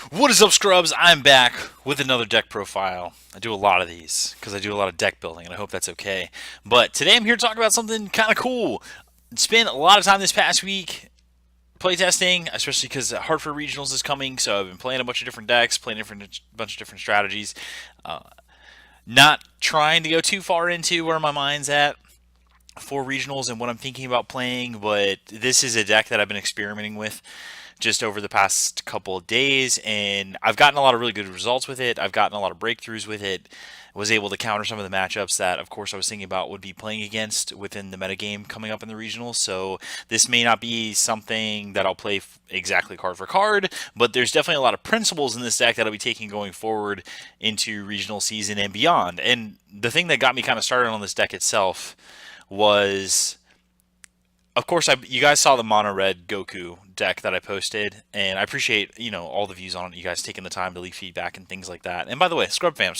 What is up, Scrubs? I'm back with another deck profile. I do a lot of these because I do a lot of deck building, and I hope that's okay. But today I'm here to talk about something kind of cool. Spent a lot of time this past week playtesting, especially because Hartford Regionals is coming, so I've been playing a bunch of different decks, playing a bunch of different strategies. Uh, Not trying to go too far into where my mind's at for regionals and what I'm thinking about playing, but this is a deck that I've been experimenting with just over the past couple of days, and I've gotten a lot of really good results with it. I've gotten a lot of breakthroughs with it. Was able to counter some of the matchups that, of course, I was thinking about would be playing against within the metagame coming up in the regionals. So this may not be something that I'll play exactly card for card, but there's definitely a lot of principles in this deck that I'll be taking going forward into regional season and beyond. And the thing that got me kind of started on this deck itself was, of course, you guys saw the mono red Goku deck that I posted, and I appreciate all the views on it. You guys taking the time to leave feedback and things like that. And by the way, Scrub Fam,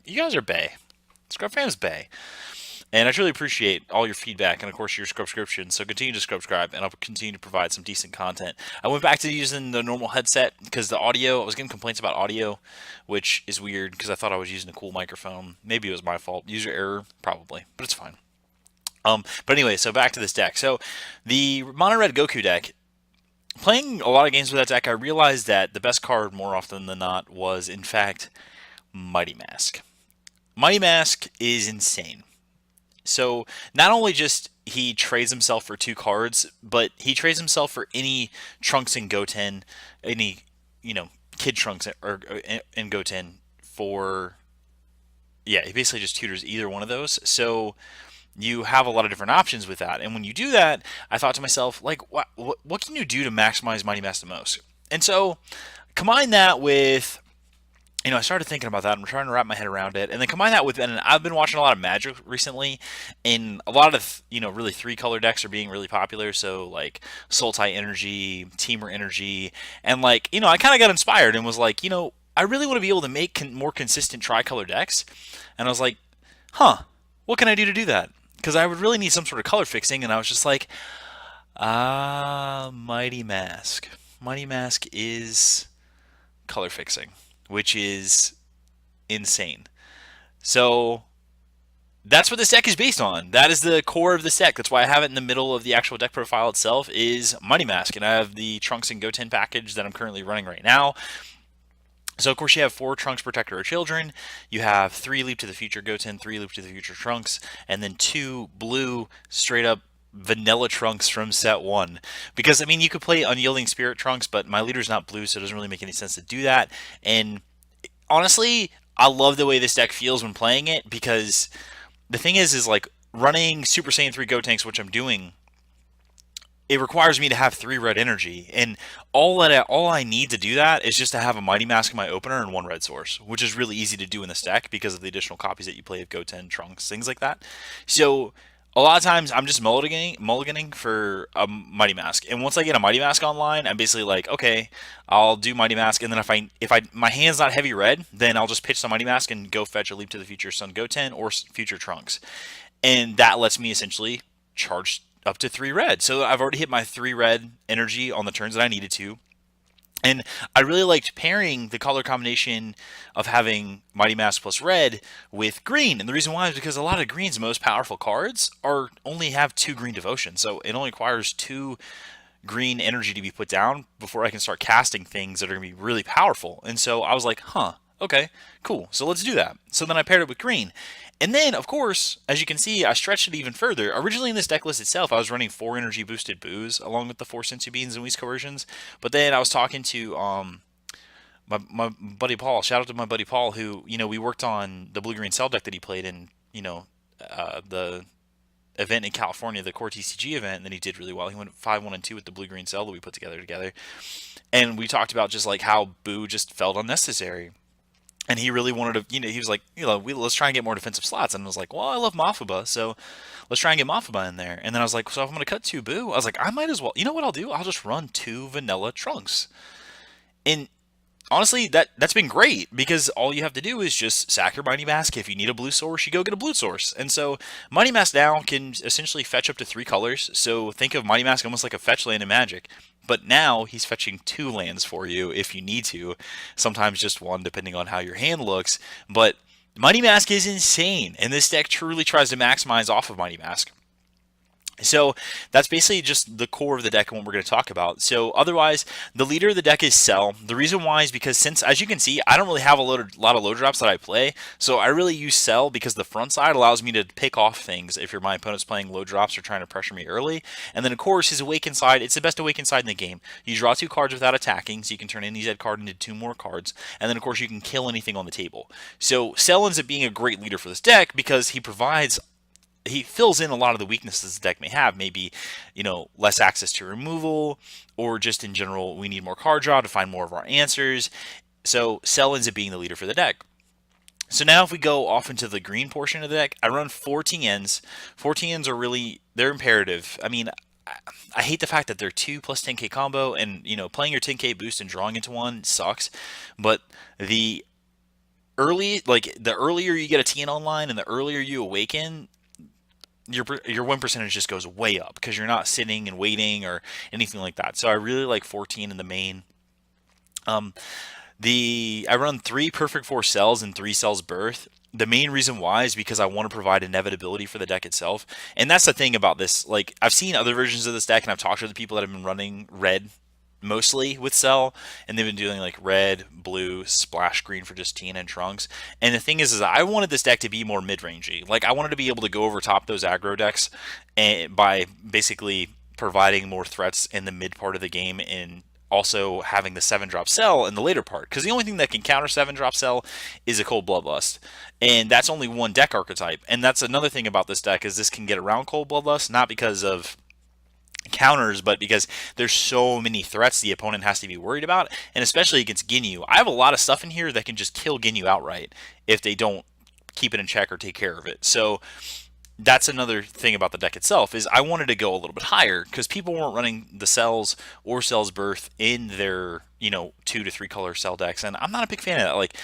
you guys are bae. Scrub Fam's bae, and I truly appreciate all your feedback and of course your subscription. So continue to subscribe, and I'll continue to provide some decent content. I went back to using the normal headset because the audio, I was getting complaints about audio, which is weird because I thought I was using a cool microphone. Maybe it was my fault. User error, probably, but it's fine. But anyway, so back to this deck. So the mono red Goku deck, playing a lot of games with that deck, I realized that the best card more often than not was in fact Mighty Mask. Mighty Mask is insane. So not only just he trades himself for two cards, but he trades himself for any Trunks and Goten, any Kid Trunks or and Goten for, yeah, he basically just tutors either one of those. So you have a lot of different options with that. And when you do that, I thought to myself, like, what can you do to maximize Mighty Mask the most? And so combine that with, I started thinking about that. I'm trying to wrap my head around it. And then combine that with, and I've been watching a lot of Magic recently, and a lot of, really three color decks are being really popular. So, like, Sultai Energy, Teamer Energy. And, like, I kind of got inspired and was like, I really want to be able to make more consistent tricolor decks. And I was like, huh, what can I do to do that? Because I would really need some sort of color fixing, and I was just like, Mighty Mask. Mighty Mask is color fixing, which is insane. So that's what this deck is based on. That is the core of this deck. That's why I have it in the middle of the actual deck profile itself is Mighty Mask, and I have the Trunks and Goten package that I'm currently running right now. So, of course, you have 4 Trunks Protector of Children, you have 3 Leap to the Future Goten, 3 Leap to the Future Trunks, and then 2 blue straight up vanilla Trunks from set 1. Because, I mean, you could play Unyielding Spirit Trunks, but my leader's not blue, so it doesn't really make any sense to do that. And honestly, I love the way this deck feels when playing it, because the thing is like running Super Saiyan 3 Gotenks, which I'm doing, it requires me to have 3 red energy, and all I need to do that is just to have a Mighty Mask in my opener and 1 red source, which is really easy to do in this deck because of the additional copies that you play of Goten, Trunks, things like that. So a lot of times I'm just mulliganing for a Mighty Mask, and once I get a Mighty Mask online, I'm basically like, okay, I'll do Mighty Mask, and then if I my hand's not heavy red, then I'll just pitch the Mighty Mask and go fetch a Leap to the Future Sun Goten or Future Trunks, and that lets me essentially charge up to 3 red. So I've already hit my 3 red energy on the turns that I needed to. And I really liked pairing the color combination of having Mighty Mask plus red with green. And the reason why is because a lot of green's most powerful cards only have 2 green devotion. So it only requires 2 green energy to be put down before I can start casting things that are going to be really powerful. And so I was like, huh, okay, cool. So let's do that. So then I paired it with green. And then, of course, as you can see, I stretched it even further. Originally in this deck list itself, I was running 4 energy boosted boos along with the 4 Sensu Beans and Whis coercions. But then I was talking to my buddy Paul. Shout out to my buddy Paul, who, we worked on the blue green cell deck that he played in, the event in California, the Core TCG event, and then he did really well. He went 5-1-2 with the blue green cell that we put together. And we talked about just like how boo just felt unnecessary. And he really wanted to, he was like, let's try and get more defensive slots. And I was like, well, I love Mafuba, so let's try and get Mafuba in there. And then I was like, so if I'm going to cut 2 Boo, I was like, I might as well, you know what I'll do? I'll just run 2 Vanilla Trunks. And honestly, that's been great because all you have to do is just sack your Mighty Mask. If you need a blue source, you go get a blue source. And so Mighty Mask now can essentially fetch up to 3 colors. So think of Mighty Mask almost like a fetch land in Magic. But now he's fetching 2 lands for you if you need to. Sometimes just one, depending on how your hand looks. But Mighty Mask is insane, and this deck truly tries to maximize off of Mighty Mask. So that's basically just the core of the deck and what we're going to talk about. So otherwise, the leader of the deck is Cell. The reason why is because since, as you can see, I don't really have a lot of load drops that I play. So I really use Cell because the front side allows me to pick off things if my opponent's playing load drops or trying to pressure me early. And then of course his Awakened side, it's the best Awakened side in the game. You draw 2 cards without attacking, so you can turn any Z card into 2 more cards. And then of course you can kill anything on the table. So Cell ends up being a great leader for this deck because he fills in a lot of the weaknesses the deck may have. Maybe, less access to removal, or just in general, we need more card draw to find more of our answers. So Cell ends up being the leader for the deck. So now if we go off into the green portion of the deck, I run 14 ends. 14 ends are really, they're imperative. I mean, I hate the fact that they're 2 plus 10k combo, and playing your 10k boost and drawing into one sucks. But the the earlier you get a TN online and the earlier you awaken, your win percentage just goes way up because you're not sitting and waiting or anything like that. So I really like 14 in the main. Um, I run 3 Perfect 4 cells and 3 cells birth. The main reason why is because I want to provide inevitability for the deck itself, and that's the thing about this. Like, I've seen other versions of this deck, and I've talked to the people that have been running red mostly with Cell, and they've been doing like red, blue, splash green for just Tina and Trunks. And the thing is I wanted this deck to be more mid-rangey. Like, I wanted to be able to go over top those aggro decks and by basically providing more threats in the mid part of the game, and also having the 7-drop Cell in the later part. Because the only thing that can counter 7-drop Cell is a Cold Bloodlust. And that's only one deck archetype. And that's another thing about this deck, is this can get around Cold Bloodlust, not because of counters, but because there's so many threats the opponent has to be worried about, and especially against Ginyu. I have a lot of stuff in here that can just kill Ginyu outright if they don't keep it in check or take care of it. So that's another thing about the deck itself, is I wanted to go a little bit higher because people weren't running the cells or cells birth in their 2 to 3 color cell decks, and I'm not a big fan of that. Like,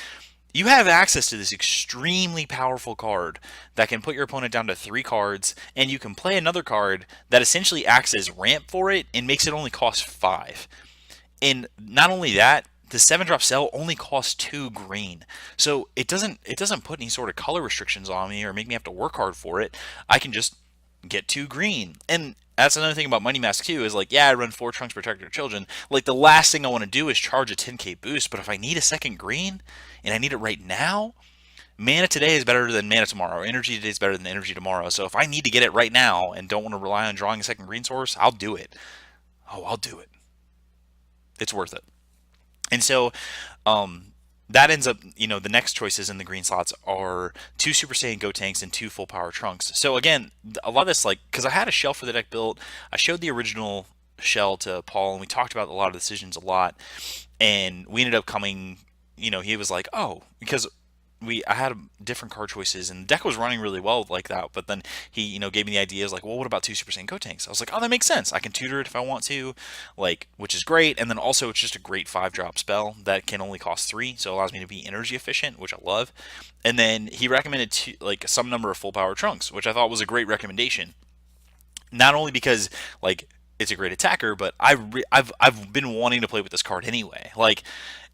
you have access to this extremely powerful card that can put your opponent down to 3 cards, and you can play another card that essentially acts as ramp for it and makes it only cost 5. And not only that, the 7-drop Cell only costs 2 green. So it doesn't put any sort of color restrictions on me or make me have to work hard for it. I can just get 2 green. And that's another thing about Mighty Mask too, is like, yeah, I run 4 Trunks Protector Children. Like, the last thing I want to do is charge a 10k boost, but if I need a second green and I need it right now, mana today is better than mana tomorrow. Energy today is better than energy tomorrow. So if I need to get it right now and don't want to rely on drawing a second green source, I'll do it. Oh, I'll do it. It's worth it. And so that ends up, the next choices in the green slots are 2 Super Saiyan Gotenks and 2 full power Trunks. So again, a lot of this, like, because I had a shell for the deck built, I showed the original shell to Paul, and we talked about a lot of decisions a lot, and we ended up coming, he was like, oh, because I had different card choices, and the deck was running really well like that. But then he, gave me the ideas like, well, what about 2 Super Saiyan Gotenks? I was like, oh, that makes sense. I can tutor it if I want to, like, which is great. And then also it's just a great 5-drop spell that can only cost 3, so it allows me to be energy efficient, which I love. And then he recommended like some number of full power Trunks, which I thought was a great recommendation. Not only because, like, it's a great attacker, but I've been wanting to play with this card anyway. Like,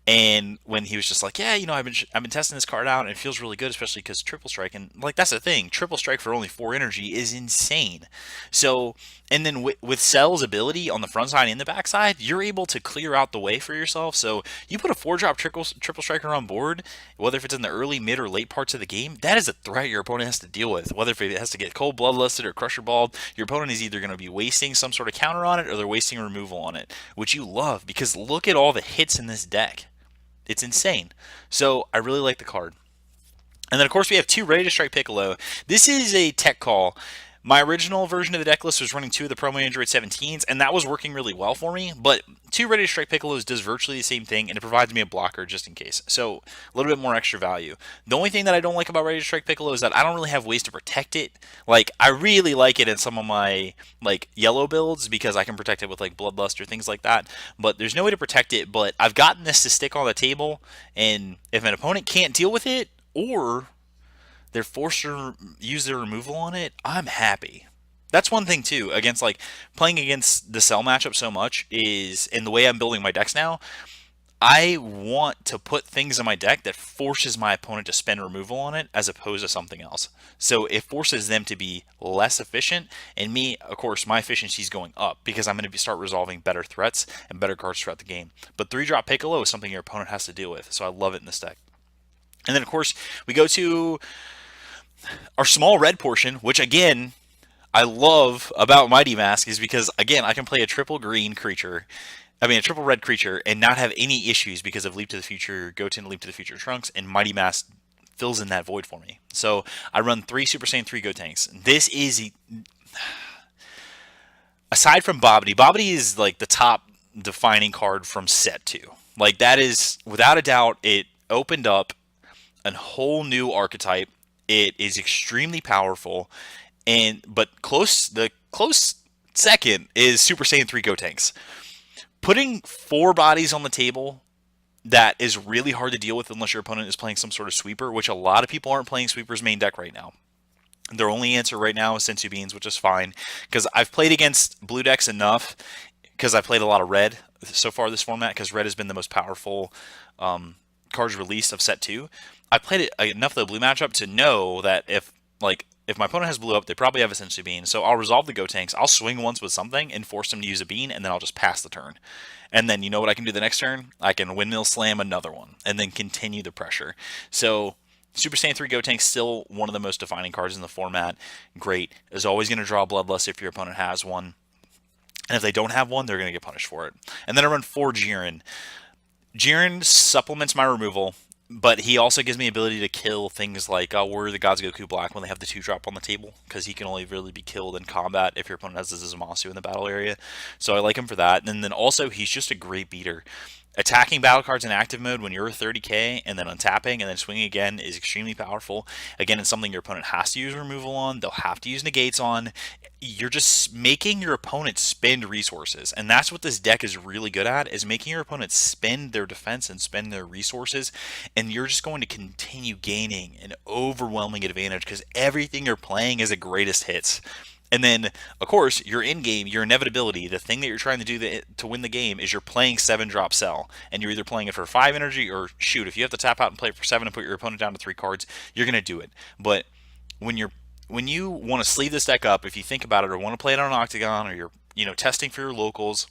and when he was just like, yeah, I've been testing this card out and it feels really good, especially because triple strike, and like, that's the thing, triple strike for only 4 energy is insane. So, and then with Cell's ability on the front side and the back side, you're able to clear out the way for yourself. So you put a 4-drop triple striker on board, whether if it's in the early, mid, or late parts of the game, that is a threat your opponent has to deal with. Whether if it has to get cold bloodlusted or crusher balled, your opponent is either going to be wasting some sort of counter on it or they're wasting removal on it, which you love because look at all the hits in this deck. It's insane. So I really like the card. And then, of course, we have 2 Ready to Strike Piccolo. This is a tech call. My original version of the deck list was running 2 of the Promo Android 17s, and that was working really well for me, but 2 Ready to Strike Piccolos does virtually the same thing, and it provides me a blocker just in case. So, a little bit more extra value. The only thing that I don't like about Ready to Strike Piccolo is that I don't really have ways to protect it. Like, I really like it in some of my, like, yellow builds, because I can protect it with, like, Bloodlust or things like that, but there's no way to protect it, but I've gotten this to stick on the table, and if an opponent can't deal with it, or they're forced to use their removal on it, I'm happy. That's one thing too, against like playing against the cell matchup so much, is in the way I'm building my decks now, I want to put things in my deck that forces my opponent to spend removal on it as opposed to something else. So it forces them to be less efficient, and me, of course, my efficiency is going up because I'm going to start resolving better threats and better cards throughout the game. But 3-drop Piccolo is something your opponent has to deal with, so I love it in this deck. And then, of course, we go to our small red portion, which again, I love about Mighty Mask, is because, again, I can play a triple green creature, a triple red creature, and not have any issues because of Leap to the Future, Goten, Leap to the Future Trunks, and Mighty Mask fills in that void for me. So I run 3 Super Saiyan 3 Gotenks. This is, aside from Bobbity, Bobbity is like the top defining card from set 2. Like, that is, without a doubt, it opened up a whole new archetype. It is extremely powerful, but the close second is Super Saiyan 3 Gotenks. Putting 4 bodies on the table, that is really hard to deal with unless your opponent is playing some sort of sweeper, which a lot of people aren't playing sweeper's main deck right now. Their only answer right now is Sensu Beans, which is fine, because I've played against blue decks enough, because I played a lot of red so far this format, because red has been the most powerful cards released of set 2. I played it enough of the blue matchup to know that if my opponent has blue up, they probably have a Sensu Bean. So I'll resolve the Gotenks, I'll swing once with something and force them to use a bean, and then I'll just pass the turn. And then you know what I can do the next turn? I can Windmill Slam another one, and then continue the pressure. So Super Saiyan 3 Gotenks still one of the most defining cards in the format. Great. Is always going to draw Bloodlust if your opponent has one. And if they don't have one, they're going to get punished for it. And then I run 4 Jiren. Jiren supplements my removal, but he also gives me ability to kill things like Warrior the Gods Goku Black when they have the 2-drop on the table, because he can only really be killed in combat if your opponent has a Zamasu in the battle area. So I like him for that. And then also, he's just a great beater. Attacking battle cards in active mode when you're 30k and then untapping and then swinging again is extremely powerful. Again, it's something your opponent has to use removal on. They'll have to use negates on. You're just making your opponent spend resources, and that's what this deck is really good at, is making your opponent spend their defense and spend their resources, and you're just going to continue gaining an overwhelming advantage because everything you're playing is a greatest hits. And then, of course, your in-game, your inevitability, the thing that you're trying to do to win the game is you're playing 7-drop Cell. And you're either playing it for 5 energy or, shoot, if you have to tap out and play it for 7 and put your opponent down to 3 cards, you're going to do it. But when you want to sleeve this deck up, if you think about it, or want to play it on an Octagon, or you're testing for your locals,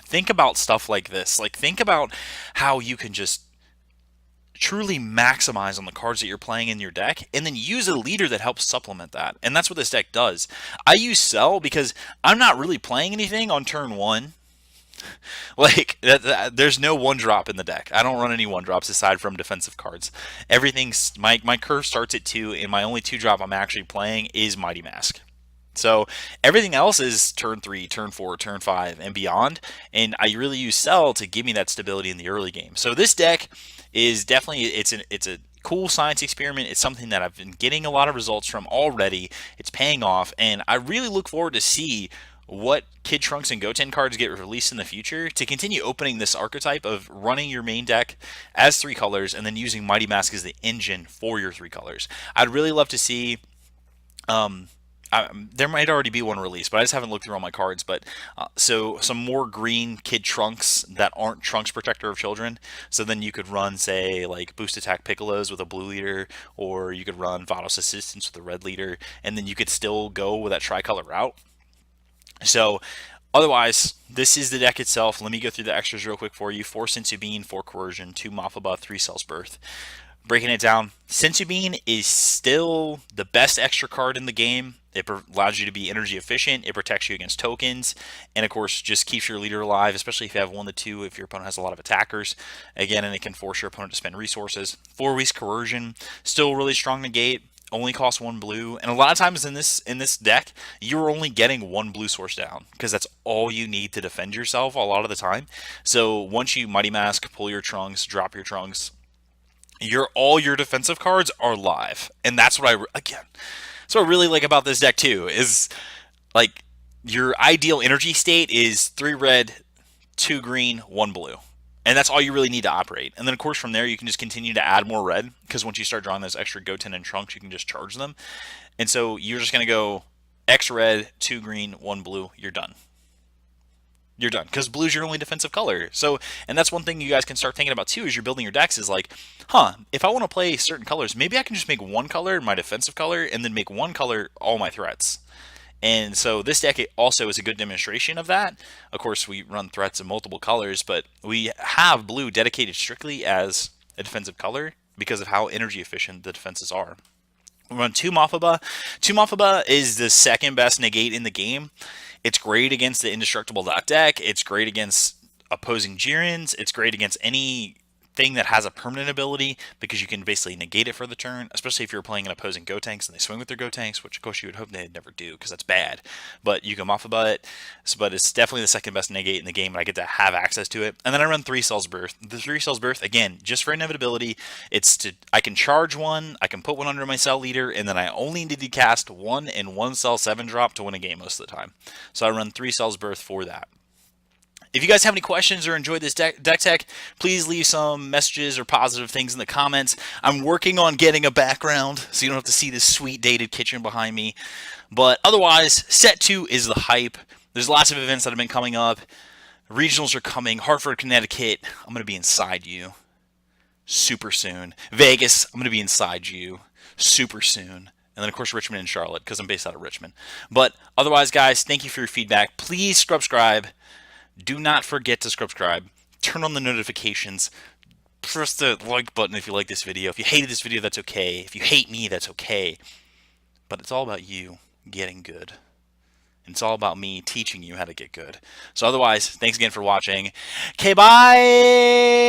think about stuff like this. Like, think about how you can just truly maximize on the cards that you're playing in your deck, and then use a leader that helps supplement that. And that's what this deck does. I use Cell because I'm not really playing anything on turn 1. Like, there's no 1-drop in the deck. I don't run any 1-drops aside from defensive cards. Everything's my curve starts at 2, and my only 2-drop I'm actually playing is Mighty Mask. So everything else is turn 3, turn 4, turn 5, and beyond. And I really use Cell to give me that stability in the early game. So this deck is definitely, it's a cool science experiment. It's something that I've been getting a lot of results from already. It's paying off, and I really look forward to see what Kid Trunks and Goten cards get released in the future to continue opening this archetype of running your main deck as 3 colors and then using Mighty Mask as the engine for your 3 colors. I'd really love to see there might already be one released, but I just haven't looked through all my cards. But so some more green Kid Trunks that aren't Trunks Protector of Children. So then you could run, say, like Boost Attack Piccolos with a blue leader, or you could run Vados Assistance with a red leader, and then you could still go with that tricolor route. So otherwise, this is the deck itself. Let me go through the extras real quick for you. 4 Sensu Bean, 4 Coercion, 2 Mothaba, 3 Cell's Birth. Breaking it down, Sensu Bean is still the best extra card in the game. It allows you to be energy efficient, it protects you against tokens, and of course just keeps your leader alive, especially if you have 1 to 2, if your opponent has a lot of attackers. Again, and it can force your opponent to spend resources. 4 Weeks Coercion, still really strong negate. only cost one blue, and a lot of times in this deck, you're only getting one blue source down because that's all you need to defend yourself a lot of the time. So once you Mighty Mask, pull your Trunks, drop your Trunks, all your defensive cards are live, and that's what that's what I really like about this deck too. Is like your ideal energy state is 3 red, 2 green, 1 blue. And that's all you really need to operate. And then, of course, from there, you can just continue to add more red because once you start drawing those extra Goten and Trunks, you can just charge them. And so you're just going to go X red, 2 green, 1 blue. You're done. You're done because blue's your only defensive color. So, and that's one thing you guys can start thinking about too as you're building your decks is like, if I want to play certain colors, maybe I can just make one color my defensive color and then make one color all my threats. And so this deck also is a good demonstration of that. Of course, we run threats in multiple colors, but we have blue dedicated strictly as a defensive color because of how energy efficient the defenses are. We run 2 Mothaba. 2 Mothaba is the second best negate in the game. It's great against the Indestructible deck. It's great against opposing Jirens. It's great against any thing that has a permanent ability because you can basically negate it for the turn, especially if you're playing an opposing Gotenks and they swing with their Gotenks, which of course you would hope they'd never do because that's bad. But you can Mothaba it, but it's definitely the second best negate in the game, and I get to have access to it. And then I run 3 Cells Birth. The 3 Cells Birth, again, just for inevitability, I can charge one, I can put one under my cell leader, and then I only need to cast 1 and 1 cell 7 drop to win a game most of the time. So I run 3 Cells Birth for that. If you guys have any questions or enjoyed this deck tech, please leave some messages or positive things in the comments. I'm working on getting a background so you don't have to see this sweet dated kitchen behind me. But otherwise, set 2 is the hype. There's lots of events that have been coming up. Regionals are coming. Hartford, Connecticut, I'm going to be inside you super soon. Vegas, I'm going to be inside you super soon. And then, of course, Richmond and Charlotte because I'm based out of Richmond. But otherwise, guys, thank you for your feedback. Please subscribe. Do not forget to subscribe. Turn on the notifications. Press the like button if you like this video. If you hated this video, that's okay. If you hate me, that's okay. But it's all about you getting good. And it's all about me teaching you how to get good. So otherwise, thanks again for watching. Okay, bye!